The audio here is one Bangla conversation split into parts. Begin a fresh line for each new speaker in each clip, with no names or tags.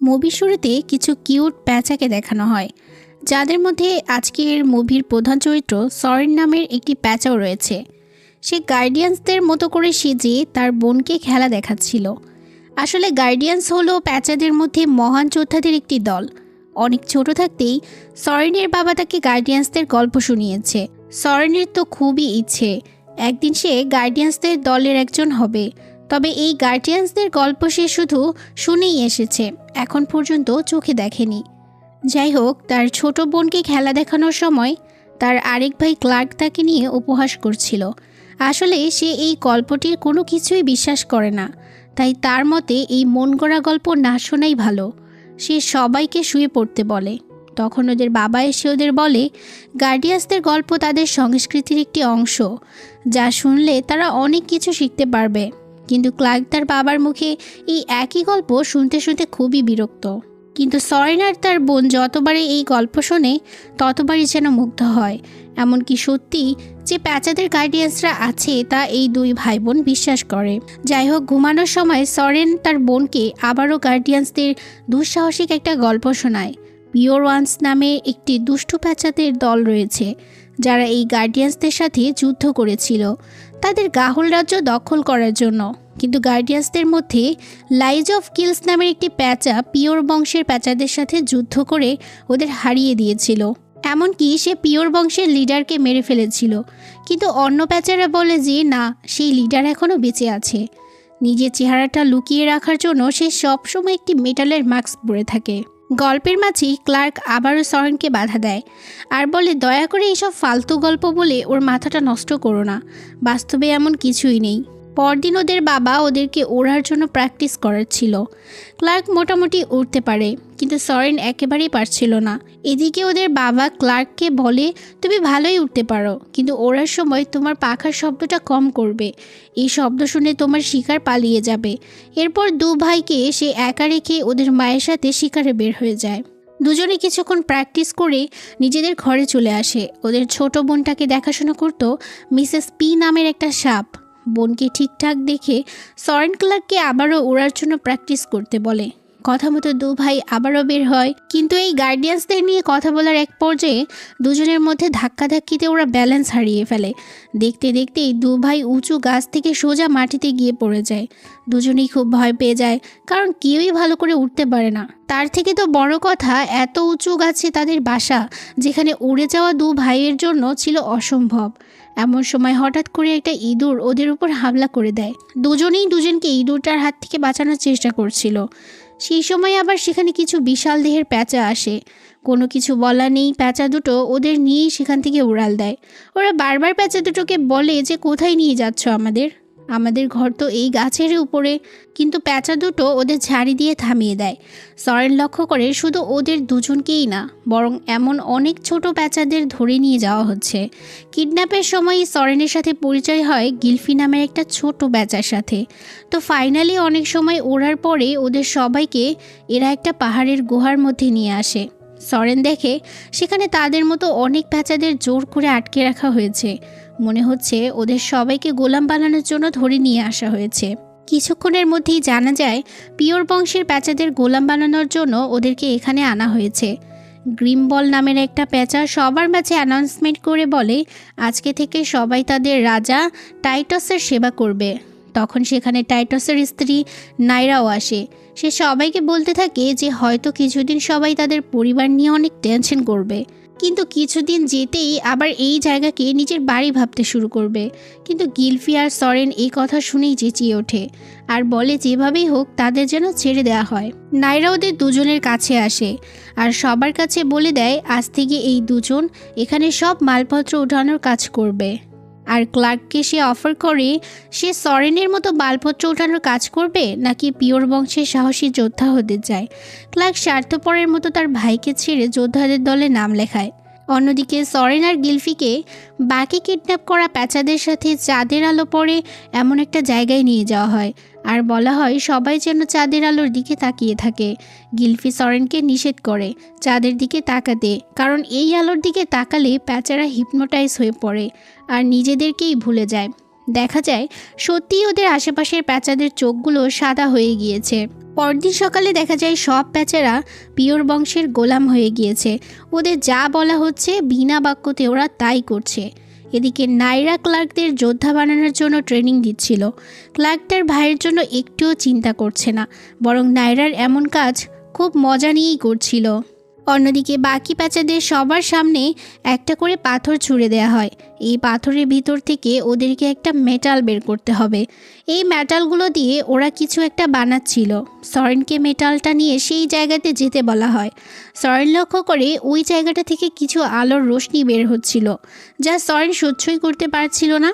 মুভির শুরুতে কিছু কিউট প্যাঁচাকে দেখানো হয়, যাদের মধ্যে আজকের মুভির প্রধান চরিত্র সরেন নামের একটি প্যাঁচাও রয়েছে। সে গার্ডিয়ানসদের মতো করে সেজে তার বোনকে খেলা দেখাচ্ছিল। আসলে গার্ডিয়ানস হলো প্যাঁচাদের মধ্যে মহান যোদ্ধাদের একটি দল। অনেক ছোট থাকতেই সরেনের বাবা তাকে গার্ডিয়ানসদের গল্প শুনিয়েছে। সরেনের তো খুবই ইচ্ছে একদিন সে গার্ডিয়ানসদের দলের একজন হবে, তবে এই গার্ডিয়ানসদের গল্প সে শুধু শুনেই এসেছে, এখন পর্যন্ত চোখে দেখেনি। যাই হোক, তার ছোট বোনকে খেলা দেখানোর সময় তার আরেক ভাই ক্লার্ক তাকে নিয়ে উপহাস করছিল। আসলে সে এই গল্পটির কোনো কিছুই বিশ্বাস করে না, তাই তার মতে এই মন গড়া গল্প না শোনাই ভালো। সে সবাইকে শুয়ে পড়তে বলে। তখন ওদের বাবা এসে ওদের বলে গার্ডিয়ানসদের গল্প তাদের সংস্কৃতির একটি অংশ, যা শুনলে তারা অনেক কিছু শিখতে পারবে। কিন্তু ক্লার্ক তার বাবার মুখে এই একই গল্প শুনতে শুনতে খুবই বিরক্ত। কিন্তু সরেন আর তার বোন যতবারই এই গল্প শোনে ততবারই যেন মুগ্ধ হয়। এমনকি সত্যি যে প্যাঁচাদের গার্ডিয়ানসরা আছে তা এই দুই ভাই বোন বিশ্বাস করে। যাই হোক, ঘুমানোর সময় সরেন তার বোনকে আবারও গার্ডিয়ানসদের দুঃসাহসিক একটা গল্প শোনায়। পিওর ওয়ান্স নামে একটি দুষ্টু প্যাঁচাদের দল রয়েছে, যারা এই গার্ডিয়ানসদের সাথে যুদ্ধ করেছিল তাদের গাহল রাজ্য দখল করার জন্য। কিন্তু গার্ডিয়ানসদের মধ্যে লাইজ অফ কিলস নামের একটি প্যাঁচা পিওর বংশের প্যাঁচাদের সাথে যুদ্ধ করে ওদের হারিয়ে দিয়েছিল। এমনকি সে পিওর বংশের লিডারকে মেরে ফেলেছিল। কিন্তু অন্য প্যাঁচারা বলে যে না, সেই লিডার এখনও বেঁচে আছে। নিজের চেহারাটা লুকিয়ে রাখার জন্য সে সবসময় একটি মেটালের মাস্ক পরে থাকে। গল্পের মাঝেই ক্লার্ক আবারও সরেনকে বাধা দেয় আর বলে দয়া করে এইসব ফালতু গল্প বলে ওর মাথাটা নষ্ট করো না, বাস্তবে এমন কিছুই নেই। পরদিন ওদের বাবা ওদেরকে ওড়ার জন্য প্র্যাকটিস করাচ্ছিল। ক্লার্ক মোটামুটি উড়তে পারে, কিন্তু সরেন একেবারেই পারছিল না। এদিকে ওদের বাবা ক্লার্ককে বলে তুমি ভালোই উঠতে পারো, কিন্তু ওড়ার সময় তোমার পাখার শব্দটা কম করবে, এই শব্দ শুনে তোমার শিকার পালিয়ে যাবে। এরপর দু ভাইকে সে একা রেখে ওদের মায়ের সাথে শিকারে বের হয়ে যায়। দুজনে কিছুক্ষণ প্র্যাকটিস করে নিজেদের ঘরে চলে আসে। ওদের ছোট বোনটাকে দেখাশোনা করত মিসেস পি নামের একটা সাপ। বোনকে ঠিকঠাক দেখে সরেন ক্লার্ককে আবারও ওড়ার জন্য প্র্যাকটিস করতে বলে। কথা মতো দু ভাই আবারও বের হয়, কিন্তু এই গার্ডিয়ানসদের নিয়ে কথা বলার এক পর্যায়ে দুজনের মধ্যে ধাক্কাধাক্কিতে ওরা ব্যালেন্স হারিয়ে ফেলে। দেখতে দেখতেই দু ভাই উঁচু গাছ থেকে সোজা মাটিতে গিয়ে পড়ে যায়। দুজনেই খুব ভয় পেয়ে যায়, কারণ কেউই ভালো করে উঠতে পারে না। তার থেকে তো বড় কথা, এত উঁচু গাছে তাদের বাসা, যেখানে উড়ে যাওয়া দু ভাইয়ের জন্য ছিল অসম্ভব। এমন সময় হঠাৎ করে একটা ইঁদুর ওদের উপর হামলা করে দেয়। দুজনেই দুজনকে ইঁদুরটার হাত থেকে বাঁচানোর চেষ্টা করছিল। সেই সময় আবার সেখানে কিছু বিশাল দেহের প্যাঁচা আসে। কোনো কিছু বলা নেই, প্যাঁচা দুটো ওদের নিয়েই সেখান থেকে উড়াল দেয়। ওরা বারবার প্যাঁচা দুটোকে বলে যে কোথায় নিয়ে যাচ্ছ আমাদের ঘর তো এই গাছের উপরে, কিন্তু প্যাঁচা দুটো ওদের ঝাড়ি দিয়ে থামিয়ে দেয়। সরেন লক্ষ্য করে শুধু ওদের দুজনকেই না, বরং এমন অনেক ছোট প্যাঁচাদের ধরে নিয়ে যাওয়া হচ্ছে। কিডন্যাপের সময় সরেনের সাথে পরিচয় হয় গিলফি নামের একটা ছোট প্যাঁচার সাথে। তো ফাইনালি অনেক সময় ওড়ার পরে ওদের সবাইকে এরা একটা পাহাড়ের গুহার মধ্যে নিয়ে আসে। সরেন দেখে সেখানে তাদের মতো অনেক প্যাঁচাদের জোর করে আটকে রাখা হয়েছে। মনে হচ্ছে ওদের সবাইকে গোলাম বানানোর জন্য ধরে নিয়ে আসা হয়েছে। কিছুক্ষণের মধ্যেই জানা যায় পিওর বংশের প্যাঁচাদের গোলাম বানানোর জন্য ওদেরকে এখানে আনা হয়েছে। গ্রিমবল নামের একটা প্যাঁচা সবার মাঝে অ্যানাউন্সমেন্ট করে বলে আজকে থেকে সবাই তাদের রাজা টাইটাসের সেবা করবে। তখন সেখানে টাইটাসের স্ত্রী নাইরাও আসে। সে সবাইকে বলতে থাকে যে হয়তো কিছুদিন সবাই তাদের পরিবার নিয়ে অনেক টেনশন করবে, কিন্তু কিছুদিন যেতেই আবার এই জায়গাকে নিজের বাড়ি ভাবতে শুরু করবে। কিন্তু গিলফি আর সরেন এই কথা শুনেই চেঁচিয়ে ওঠে আর বলে যেভাবেই হোক তাদের যেন ছেড়ে দেওয়া হয়। নাইরা ওদের দুজনের কাছে আসে আর সবার কাছে বলে দেয় আজ থেকে এই দুজন এখানে সব মালপত্র উঠানোর কাজ করবে। আর ক্লার্ককে সে অফার করে সে সরেনের মতো মালপত্র উঠানোর কাজ করবে নাকি পিওর বংশের সাহসী যোদ্ধা হতে চায়। ক্লার্ক স্বার্থপরের মতো তার ভাইকে ছেড়ে যোদ্ধাদের দলে নাম লেখায়। অন্যদিকে সরেন আর গিলফিকে বাকি কিডন্যাপ করা প্যাঁচাদের সাথে চাঁদের আলো পড়ে এমন একটা জায়গায় নিয়ে যাওয়া হয় আর বলা হয় সবাই যেন চাঁদের আলোর দিকে তাকিয়ে থাকে। গিলফি সরেনকে নিষেধ করে চাঁদের দিকে তাকাতে, কারণ এই আলোর দিকে তাকালে প্যাঁচারা হিপনোটাইজ হয়ে পড়ে আর নিজেদেরকেই ভুলে যায়। দেখা যায় সত্যিই ওদের আশেপাশের প্যাঁচাদের চোখগুলো সাদা হয়ে গিয়েছে। পরদিন সকালে দেখা যায় সব প্যাঁচারা পিওর বংশের গোলাম হয়ে গিয়েছে। ওদের যা বলা হচ্ছে বিনা বাক্যতে ওরা তাই করছে। এদিকে নাইরা ক্লার্কদের যোদ্ধা বানানোর জন্য ট্রেনিং দিচ্ছিল। ক্লার্ক তার ভাইয়ের জন্য একটুও চিন্তা করছে না, বরং নাইরার এমন কাজ খুব মজা নিয়েই করছিল। অন্যদিকে বাকি প্যাঁচাদের সবার সামনে একটা করে পাথর ছুঁড়ে দেওয়া হয়। এই পাথরের ভিতর থেকে ওদেরকে একটা মেটাল বের করতে হবে। এই মেটালগুলো দিয়ে ওরা কিছু একটা বানাচ্ছিল। সরেনকে মেটালটা নিয়ে সেই জায়গাতে যেতে বলা হয়। সরেন লক্ষ্য করে ওই জায়গাটা থেকে কিছু আলোর রোশনি বের হচ্ছিল, যা সরেন সহ্যই করতে পারছিল না।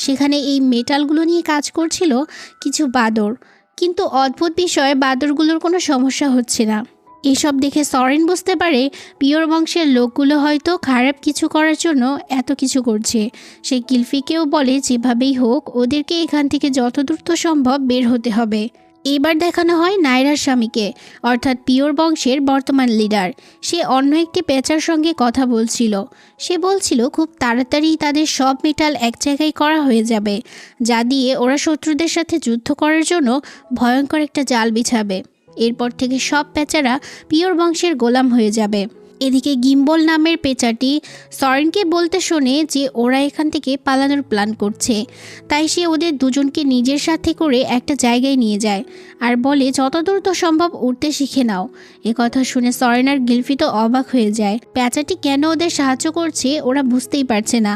সেখানে এই মেটালগুলো নিয়ে কাজ করছিল কিছু বাদর, কিন্তু অদ্ভুত বিষয় বাদরগুলোর কোনো সমস্যা হচ্ছে না। এসব দেখে সরেন বুঝতে পারে পিওর বংশের লোকগুলো হয়তো খারাপ কিছু করার জন্য এত কিছু করছে। সে গিলফিকেও বলে যেভাবেই হোক ওদেরকে এখান থেকে যত দ্রুত সম্ভব বের হতে হবে। এবার দেখানো হয় নাইরার স্বামীকে, অর্থাৎ পিওর বংশের বর্তমান লিডার। সে অন্য একটি পেঁচার সঙ্গে কথা বলছিল। সে বলছিল খুব তাড়াতাড়ি তাদের সব মেটাল এক জায়গায় করা হয়ে যাবে, যা দিয়ে ওরা শত্রুদের সাথে যুদ্ধ করার জন্য ভয়ঙ্কর একটা জাল বিছাবে। এরপর থেকে সব পেঁচারা পিওর বংশের গোলাম হয়ে যাবে। এদিকে গিম্বল নামের পেঁচাটি সরেনকে বলতে শোনে যে ওরা এখান থেকে পালানোর প্ল্যান করছে। তাই সে ওদের দুজনকে নিজের সাথে করে একটা জায়গায় নিয়ে যায় আর বলে যত দ্রুত সম্ভব উঠতে শিখে নাও। কথা শুনে সরেন আর গিলফি তো অবাক হয়ে যায়। পেঁচাটি কেন ওদের সাহায্য করছে ওরা বুঝতেই পারছে না।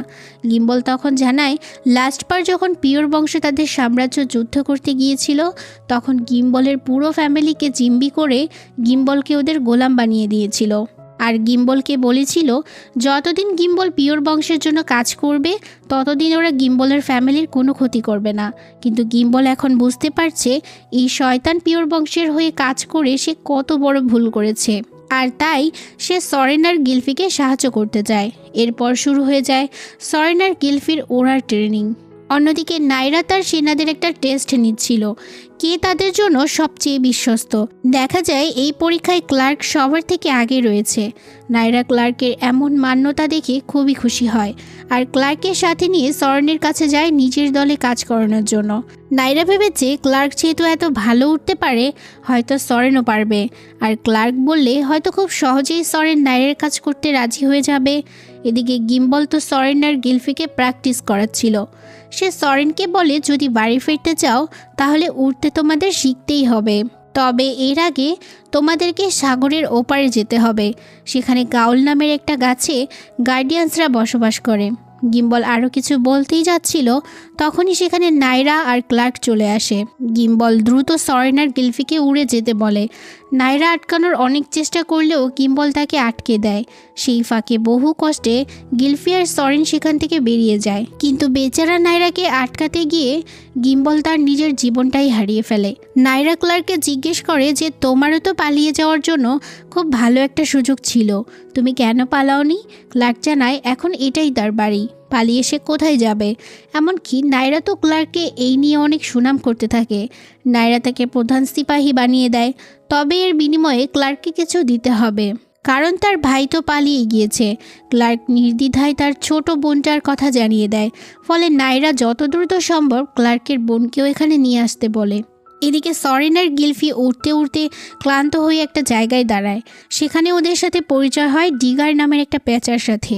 গিম্বল তখন জানায় লাস্টবার যখন পিওর বংশ তাদের সাম্রাজ্য যুদ্ধ করতে গিয়েছিল, তখন গিম্বলের পুরো ফ্যামিলিকে জিম্বি করে গিম্বলকে ওদের গোলাম বানিয়ে দিয়েছিল। আর গিম্বলকে বলেছিল যতদিন গিম্বল পিওর বংশের জন্য কাজ করবে ততদিন ওরা গিম্বলের ফ্যামিলির কোনো ক্ষতি করবে না। কিন্তু গিম্বল এখন বুঝতে পারছে এই শয়তান পিওর বংশের হয়ে কাজ করে সে কত বড় ভুল করেছে, আর তাই সে সরেন আর গিলফিকে সাহায্য করতে চায়। এরপর শুরু হয়ে যায় সরেন আর গিলফির ওড়ার ট্রেনিং। অন্যদিকে নাইরা তার সেনাদের একটা টেস্ট নিচ্ছিল, কে তাদের জন্য সবচেয়ে বিশ্বস্ত। দেখা যায় এই পরীক্ষায় ক্লার্ক সবার থেকে আগে রয়েছে। নাইরা ক্লার্কের এমন মান্যতা দেখে খুবই খুশি হয় আর ক্লার্কের সাথে নিয়ে সরেনের কাছে যায় নিজের দলে কাজ করানোর জন্য। নাইরা ভেবেছে ক্লার্ক যেহেতু এত ভালো উঠতে পারে হয়তো সরেনও পারবে, আর ক্লার্ক বললে হয়তো খুব সহজেই সরেন নাইরার কাজ করতে রাজি হয়ে যাবে। এদিকে গিম্বল তো সরেন আর গিলফিকে প্র্যাকটিস করাচ্ছিল। সে সরেনকে বলে যদি বাড়ি ফিরতে চাও তাহলে উঠতে তোমাদের শিখতেই হবে, তবে এর আগে তোমাদেরকে সাগরের ওপারে যেতে হবে। সেখানে গাউল নামের একটা গাছে গার্ডিয়ানসরা বসবাস করে। গিম্বল আরও কিছু বলতেই যাচ্ছিল, তখনই সেখানে নাইরা আর ক্লার্ক চলে আসে। গিম্বল দ্রুত সরেন আর গিলফিকে উড়ে যেতে বলে। নাইরা আটকানোর অনেক চেষ্টা করলেও গিম্বল তাকে আটকে দেয়। সেই ফাঁকে বহু কষ্টে গিলফি আর সরেন সেখান থেকে বেরিয়ে যায়, কিন্তু বেচারা নাইরাকে আটকাতে গিয়ে গিম্বল তার নিজের জীবনটাই হারিয়ে ফেলে। নাইরা ক্লার্ককে জিজ্ঞেস করে যে তোমারও তো পালিয়ে যাওয়ার জন্য খুব ভালো একটা সুযোগ ছিল, তুমি কেন পালাওনি? ক্লার্ক জানায় এখন এটাই তার বাড়ি, পালিয়ে সে কোথায় যাবে। এমনকি নাইরা তো ক্লার্ককে এই নিয়ে অনেক সুনাম করতে থাকে। নাইরা তাকে প্রধান সিপাহী বানিয়ে দেয়, তবে এর বিনিময়ে ক্লার্ককে কিছু দিতে হবে, কারণ তার ভাই তো পালিয়ে গিয়েছে। ক্লার্ক নির্দ্বিধায় তার ছোট বোনটার কথা জানিয়ে দেয়, ফলে নাইরা যত দ্রুত সম্ভব ক্লার্কের বোনকেও এখানে নিয়ে আসতে বলে। এদিকে সরেন আর গিলফি উঠতে উঠতে ক্লান্ত হয়ে একটা জায়গায় দাঁড়ায়। সেখানে ওদের সাথে পরিচয় হয় ডিগার নামের একটা পেঁচার সাথে।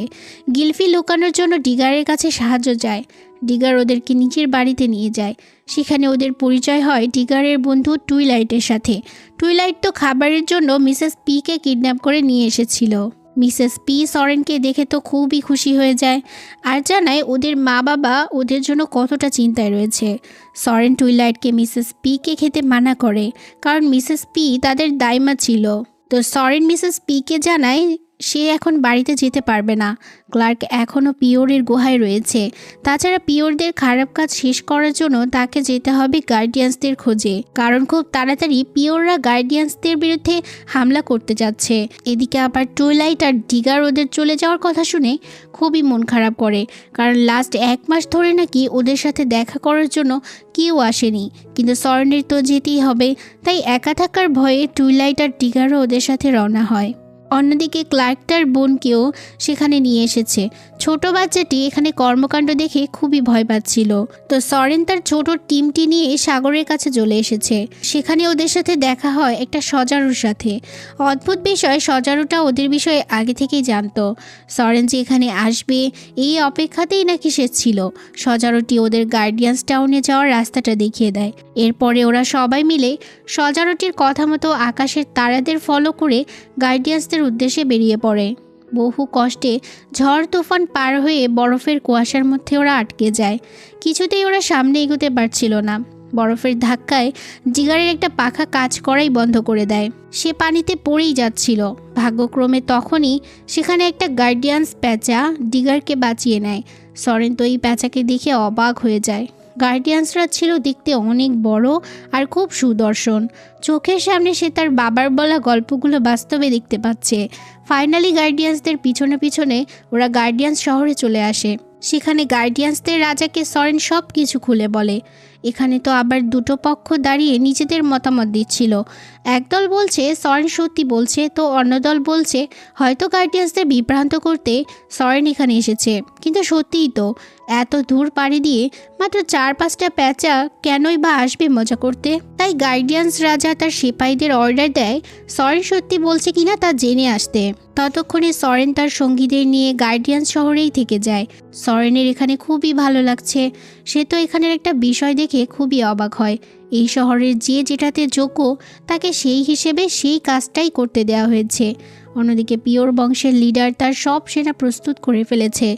গিলফি লুকানোর জন্য ডিগারের কাছে সাহায্য চায়। ডিগার ওদেরকে নিচের বাড়িতে নিয়ে যায়। সেখানে ওদের পরিচয় হয় ডিগারের বন্ধু টুইলাইটের সাথে। টুইলাইট তো খাবারের জন্য মিসেস পিকে কিডন্যাপ করে নিয়ে এসেছিল। মিসেস পি সরেনকে দেখে তো খুবই খুশি হয়ে যায় আর জানায় ওদের মা বাবা ওদের জন্য কতটা চিন্তায় রয়েছে। সরেন টুইলাইটকে মিসেস পিকে খেতে মানা করে, কারণ মিসেস পি তাদের দাইমা ছিল। তো সরেন মিসেস পিকে জানায় সে এখন বাড়িতে যেতে পারবে না, ক্লার্ক এখনও পিওরের গুহায় রয়েছে। তাছাড়া পিওরদের খারাপ কাজ শেষ করার জন্য তাকে যেতে হবে গার্ডিয়ানসদের খোঁজে, কারণ খুব তাড়াতাড়ি পিওররা গার্ডিয়ানসদের বিরুদ্ধে হামলা করতে যাচ্ছে। এদিকে আবার টুইলাইট আর ডিগার ওদের চলে যাওয়ার কথা শুনে খুবই মন খারাপ করে, কারণ লাস্ট 1 মাস ধরে নাকি ওদের সাথে দেখা করার জন্য কেউ আসেনি। কিন্তু সরেনের তো যেতেই হবে, তাই একা থাকার ভয়ে টুইলাইট আর ডিগারও ওদের সাথে রওনা হয়। অন্যদিকে ক্লার্ক তার বোনকেও সেখানে নিয়ে এসেছে। ছোট বাচ্চাটি এখানে কর্মকাণ্ড দেখে খুবই ভয় পাচ্ছিল। তো সরেন তার ছোট টিমটি নিয়ে সাগরের কাছে চলে এসেছে। সেখানে ওদের সাথে দেখা হয় একটা সজারুর সাথে। অদ্ভুত বিষয়, সজারুটা ওদের বিষয়ে আগে থেকেই জানতো। সরেন যে এখানে আসবে এই অপেক্ষাতেই নাকি সে ছিল। সজারুটি ওদের গার্ডিয়ান্স টাউনে যাওয়ার রাস্তাটা দেখিয়ে দেয়। এরপরে ওরা সবাই মিলে সজারুটির কথা মতো আকাশের তারাদের ফলো করে গার্ডিয়ান্সদের উদ্দেশ্যে বেরিয়ে পড়ে। বহু কষ্টে ঝড় তুফান পার হয়ে বরফের কুয়াশার মধ্যে ওরা আটকে যায়। কিছুতেই ওরা সামনে এগোতে পারছিল না। বরফের ধাক্কায় ডিগারের একটা পাখা কাজ করাই বন্ধ করে দেয়। সে পানিতে পড়েই যাচ্ছিল। ভাগ্যক্রমে তখনই সেখানে একটা গার্ডিয়ান্স প্যাঁচা ডিগারকে বাঁচিয়ে নেয়। সরেন তো এই প্যাঁচাকে দেখে অবাক হয়ে যায়। গার্ডিয়ান্সরা ছিল দেখতে অনেক বড় আর খুব সুদর্শন। চোখের সামনে সে তার বাবার বলা গল্পগুলো বাস্তবে দেখতে পাচ্ছে। ফাইনালি গার্ডিয়ান্সদের পিছনে পিছনে ওরা গার্ডিয়ান্স শহরে চলে আসে। সেখানে গার্ডিয়ান্সদের রাজাকে সরেন সব কিছু খুলে বলে। এখানে তো আবার দুটো পক্ষ দাঁড়িয়ে নিজেদের মতামত দিচ্ছিল। একদল বলছে সরেন সত্যি বলছে, তো অন্য দল বলছে হয়তো গার্ডিয়ান্সদের বিভ্রান্ত করতে সরেন এখানে এসেছে। কিন্তু সত্যিই তো, এত দূর পাড়ি দিয়ে মাত্র 4-5টা প্যাঁচা কেনই বা আসবে মজা করতে। তাই গার্ডিয়ান্স রাজা তার সিপাহীদের অর্ডার দেয় সরেন সত্যি বলছে কিনা তা জেনে আসতে। ততক্ষণে সরেন তার সঙ্গীদের নিয়ে গার্ডিয়ান্স শহরেই থেকে যায়। সরেনের এখানে খুবই ভালো লাগছে। সে তো এখানের একটা বিষয় দেখে খুবই অবাক হয়। এই শহরের যে যেটাতে যোগ্য তাকে সেই হিসেবে সেই কাজটাই করতে দেওয়া হয়েছে। অন্যদিকে পিওর বংশের লিডার তার সব সেনা প্রস্তুত করে ফেলেছে।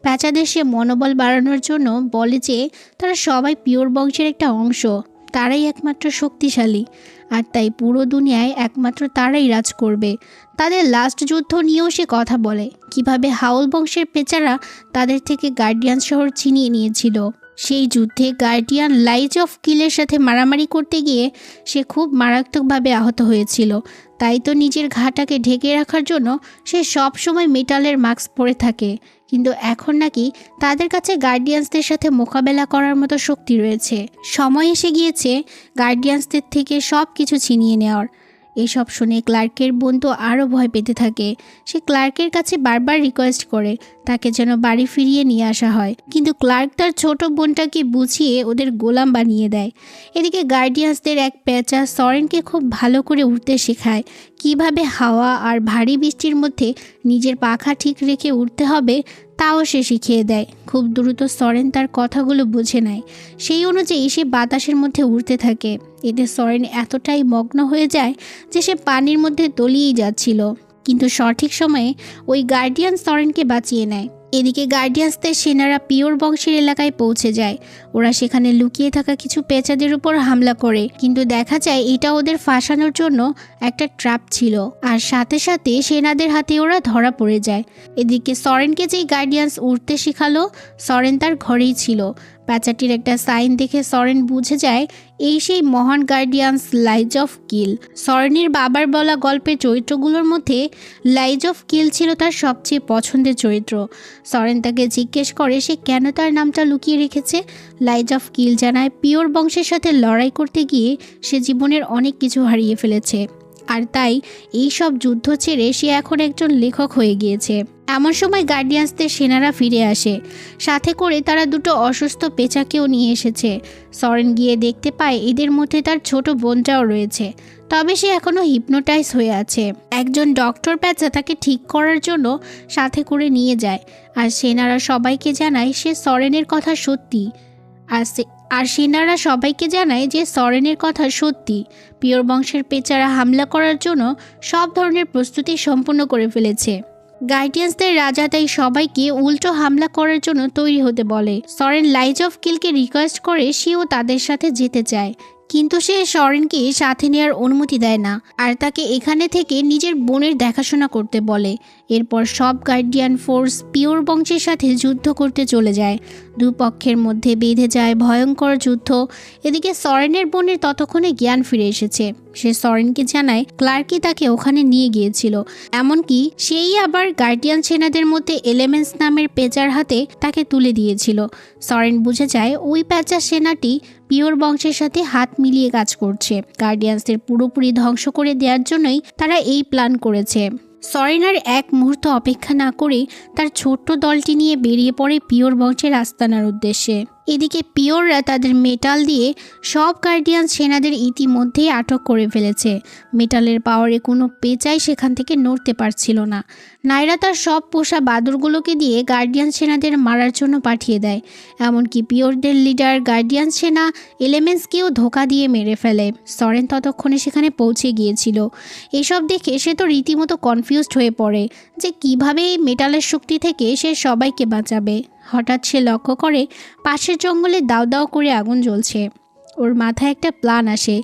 প্যাঁচাদের সে মনোবল বাড়ানোর জন্য বলে যে তারা সবাই পিওর বংশের একটা অংশ, তারাই একমাত্র শক্তিশালী, আর তাই পুরো দুনিয়ায় একমাত্র তারাই রাজ করবে। তাদের লাস্ট যুদ্ধ নিয়েও সে কথা বলে, কিভাবে হাউল বংশের পেঁচারা তাদের থেকে গার্ডিয়ান শহর ছিনিয়ে নিয়েছিল। সেই যুদ্ধে গার্ডিয়ান লাইজ অফ কিলের সাথে মারামারি করতে গিয়ে সে খুব মারাত্মকভাবে আহত হয়েছিল। তাই তো নিজের ঘাটাকে ঢেকে রাখার জন্য সে সব সময় মেটালের মাস্ক পরে থাকে। কিন্তু এখন নাকি তাদের কাছে গার্ডিয়ান্সদের সাথে মোকাবেলা করার মতো শক্তি রয়েছে। সময় এসে গিয়েছে গার্ডিয়ান্সদের থেকে সব কিছু ছিনিয়ে নেওয়ার। এসব শুনে ক্লার্কের বোন তো আরও ভয় পেতে থাকে। সে ক্লার্কের কাছে বারবার রিকোয়েস্ট করে তাকে যেন বাড়ি ফিরিয়ে নিয়ে আসা হয়, কিন্তু ক্লার্ক তার ছোট বোনটাকে বুঝিয়ে ওদের গোলাম বানিয়ে দেয়। এদিকে গার্ডিয়ান্সদের এক পেঁচা সরেনকে খুব ভালো করে উড়তে শেখায়। কিভাবে হাওয়া আর ভারী বৃষ্টির মধ্যে নিজের পাখা ঠিক রেখে উঠতে হবে তাও সে শিখিয়ে দেয়। খুব দ্রুত সরেন তার কথাগুলো বুঝে নেয়। সেই অনুযায়ী সে বাতাসের মধ্যে উড়তে থাকে। এতে সরেন এতটাই মগ্ন হয়ে যায় যে সে পানির মধ্যে তলিয়েই যাচ্ছিল। কিন্তু সঠিক সময়ে ওই গার্ডিয়ান সরেনকে বাঁচিয়ে নেয়। এদিকে গার্ডিয়ান্সদের সেনারা পিওর বংশের এলাকায় পৌঁছে যায়। ওরা সেখানে লুকিয়ে থাকা কিছু পেঁচাদের উপর হামলা করে, কিন্তু দেখা যায় এটা ওদের ফাঁসানোর জন্য একটা ট্র্যাপ ছিল। আর সাথে সাথে সেনাদের হাতে ওরা ধরা পড়ে যায়। এদিকে সরেনকে যেই গার্ডিয়ান্স উঠতে শেখালো, সরেন তার ঘরেই ছিল। প্যাঁচাটির একটা সাইন দেখে সরেন বুঝে যায় এই সেই মহান গার্ডিয়ান্স লাইজ অফ কিল। সরেনের বাবার বলা গল্পের চরিত্রগুলোর মধ্যে লাইজ অফ কিল ছিল তার সবচেয়ে পছন্দের চরিত্র। সরেন তাকে জিজ্ঞেস করে সে কেন তার নামটা লুকিয়ে রেখেছে। লাইজ অফ কিল জানায় পিওর বংশের সাথে লড়াই করতে গিয়ে সে জীবনের অনেক কিছু হারিয়ে ফেলেছে, আর তাই এই সব যুদ্ধ ছেড়ে সে এখন একজন লেখক হয়ে গিয়েছে। এমন সময় গার্ডিয়ান্সদের সেনারা ফিরে আসে। সাথে করে তারা দুটো অসুস্থ পেঁচাকেও নিয়ে এসেছে। সরেন গিয়ে দেখতে পায় এদের মধ্যে তার ছোট বোনটাও রয়েছে, তবে সে এখনও হিপনোটাইজ হয়ে আছে। একজন ডক্টর পেঁচা তাকে ঠিক করার জন্য সাথে করে নিয়ে যায়। আর সেনারা সবাইকে জানায় সে সরেনের কথা সত্যি। আর সেনারা সবাইকে জানায় যে সরেনের কথা সত্যি। পিওর বংশের পেঁচারা হামলা করার জন্য সব ধরনের প্রস্তুতি সম্পূর্ণ করে ফেলেছে। গার্ডিয়ান্সদের রাজা তাই সবাইকে উল্টো হামলা করার জন্য তৈরি হতে বলে। সরেন লাইজ অফ কিলকে রিকোয়েস্ট করে সেও তাদের সাথে যেতে চায়, কিন্তু সে সরেনকে সাথে নেওয়ার অনুমতি দেয় না, আর তাকে এখানে থেকে নিজের বোনের দেখাশোনা করতে বলে। এরপর সব গার্ডিয়ান ফোর্স পিওর বংশের সাথে যুদ্ধ করতে চলে যায়। দুপক্ষের মধ্যে বেঁধে যায় ভয়ঙ্কর যুদ্ধ। এদিকে সরেনের বোনের ততক্ষণে জ্ঞান ফিরে এসেছে। সে সরেনকে জানায় ক্লার্কই তাকে ওখানে নিয়ে গিয়েছিল, এমনকি সেই আবার গার্ডিয়ান সেনাদের মধ্যে এলিমেন্টস নামের পেঁচার হাতে তাকে তুলে দিয়েছিল। সরেন বুঝে যায় ওই পেঁচা সেনাটি পিওর বংশের সাথে হাত মিলিয়ে কাজ করছে। গার্ডিয়ান্সদের পুরোপুরি ধ্বংস করে দেওয়ার জন্যই তারা এই প্ল্যান করেছে। সরেন আর এক মুহূর্ত অপেক্ষা না করে তার ছোট্ট দলটি নিয়ে বেরিয়ে পড়ে পিওর বংশের আস্তানার উদ্দেশ্যে। এদিকে পিওররা তাদের মেটাল দিয়ে সব গার্ডিয়ান সেনাদের ইতিমধ্যেই আটক করে ফেলেছে। মেটালের পাওয়ারে কোনো পেঁচাই সেখান থেকে নড়তে পারছিল না। নাইরা তার সব পোষা বাদুরগুলোকে দিয়ে গার্ডিয়ান সেনাদের মারার জন্য পাঠিয়ে দেয়। এমনকি পিওরদের লিডার গার্ডিয়ান সেনা এলিমেন্টসকেও ধোঁকা দিয়ে মেরে ফেলে। সরেন ততক্ষণে সেখানে পৌঁছে গিয়েছিল। এসব দেখে সে তো রীতিমতো কনফিউজড হয়ে পড়ে যে কিভাবে এই মেটালের শক্তি থেকে সে সবাইকে বাঁচাবে। হঠাৎ সে লক্ষ্য করে পাশের জঙ্গলে দাউ দাউ করে আগুন জ্বলছে। ওর মাথায় একটা প্ল্যান আসে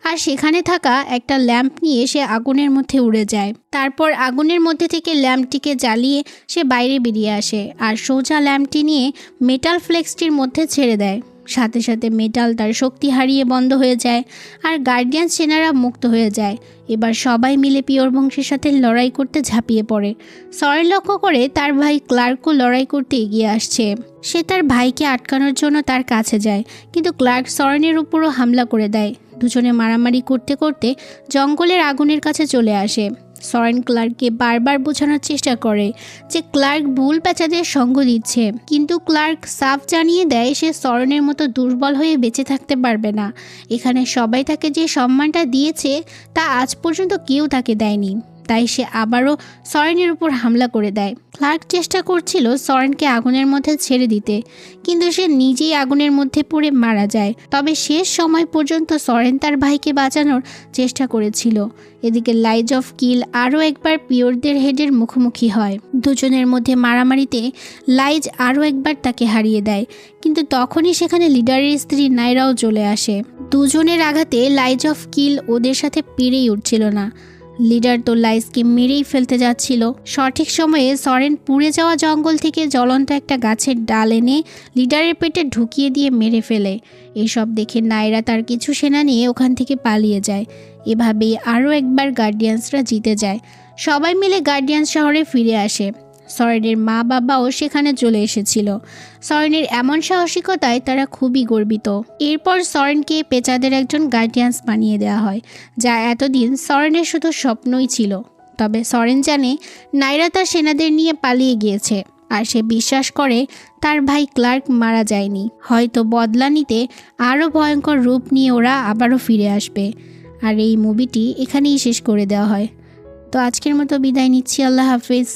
আর সেখানে থাকা একটা ল্যাম্প নিয়ে সে আগুনের মধ্যে উড়ে যায়। তারপর আগুনের মধ্যে থেকে ল্যাম্পটিকে জ্বালিয়ে সে বাইরে বেরিয়ে আসে আর সোজা ল্যাম্পটি নিয়ে মেটাল ফ্লেক্সটির মধ্যে ছেড়ে দেয়। সাথে সাথে মেটাল তার শক্তি হারিয়ে বন্ধ হয়ে যায় আর গার্ডিয়ান সেনারা মুক্ত হয়ে যায়। এবার সবাই মিলে পিওর বংশের সাথে লড়াই করতে ঝাঁপিয়ে পড়ে। সরেন লক্ষ্য করে তার ভাই ক্লার্কও লড়াই করতে এগিয়ে আসছে। সে তার ভাইকে আটকানোর জন্য তার কাছে যায়, কিন্তু ক্লার্ক সরেনের উপরও হামলা করে দেয়। দুজনে মারামারি করতে করতে জঙ্গলের আগুনের কাছে চলে আসে। সরেন ক্লার্ককে বারবার বোঝানোর চেষ্টা করে যে ক্লার্ক ভুল পেঁচাদের সঙ্গ দিচ্ছে, কিন্তু ক্লার্ক সাফ জানিয়ে দেয় সে সরেনের মতো দুর্বল হয়ে বেঁচে থাকতে পারবে না। এখানে সবাই তাকে যে সম্মানটা দিয়েছে তা আজ পর্যন্ত কেউ তাকে দেয়নি। তাই সে আবারও সরেনের উপর হামলা করে দেয়। ক্লার্ক চেষ্টা করছিল সরেনকে আগুনের মধ্যে ছেড়ে দিতে, কিন্তু সে নিজেই আগুনের মধ্যে পড়ে মারা যায়। তবে শেষ সময় পর্যন্ত সরেন তার ভাইকে বাঁচানোর চেষ্টা করেছিল। এদিকে লাইজ অফ কিল আরও একবার পিওরদের হেডের মুখোমুখি হয়। দুজনের মধ্যে মারামারিতে লাইজ আরও একবার তাকে হারিয়ে দেয়, কিন্তু তখনই সেখানে লিডারের স্ত্রী নাইরাও চলে আসে। দুজনের আঘাতে লাইজ অফ কিল ওদের সাথে পেরেই উঠছিল না। লিডার তো লাইজকে মেরেই ফেলতে যাচ্ছিল। সঠিক সময়ে সরেন পুড়ে যাওয়া জঙ্গল থেকে জ্বলন্ত একটা গাছের ডাল এনে লিডারের পেটে ঢুকিয়ে দিয়ে মেরে ফেলে। এসব দেখে নাইরা তার কিছু সেনা নিয়ে ওখান থেকে পালিয়ে যায়। এভাবেই আরও একবার গার্ডিয়ানসরা জিতে যায়। সবাই মিলে গার্ডিয়ান শহরে ফিরে আসে। সরেনের মা বাবাও সেখানে চলে এসেছিল। সরেনের এমন সাহসিকতায় তারা খুবই গর্বিত। এরপর সরেনকে পেঁচাদের একজন গার্ডিয়ানস বানিয়ে দেওয়া হয়, যা এতদিন সরেনের শুধু স্বপ্নই ছিল। তবে সরেন জানে নাইরা তার সেনাদের নিয়ে পালিয়ে গিয়েছে, আর সে বিশ্বাস করে তার ভাই ক্লার্ক মারা যায়নি। হয়তো বদলা নিতে আরও ভয়ঙ্কর রূপ নিয়ে ওরা আবারও ফিরে আসবে। আর এই মুভিটি এখানেই শেষ করে দেওয়া হয়। তো আজকের মতো বিদায় নিচ্ছি। আল্লাহ হাফিজ।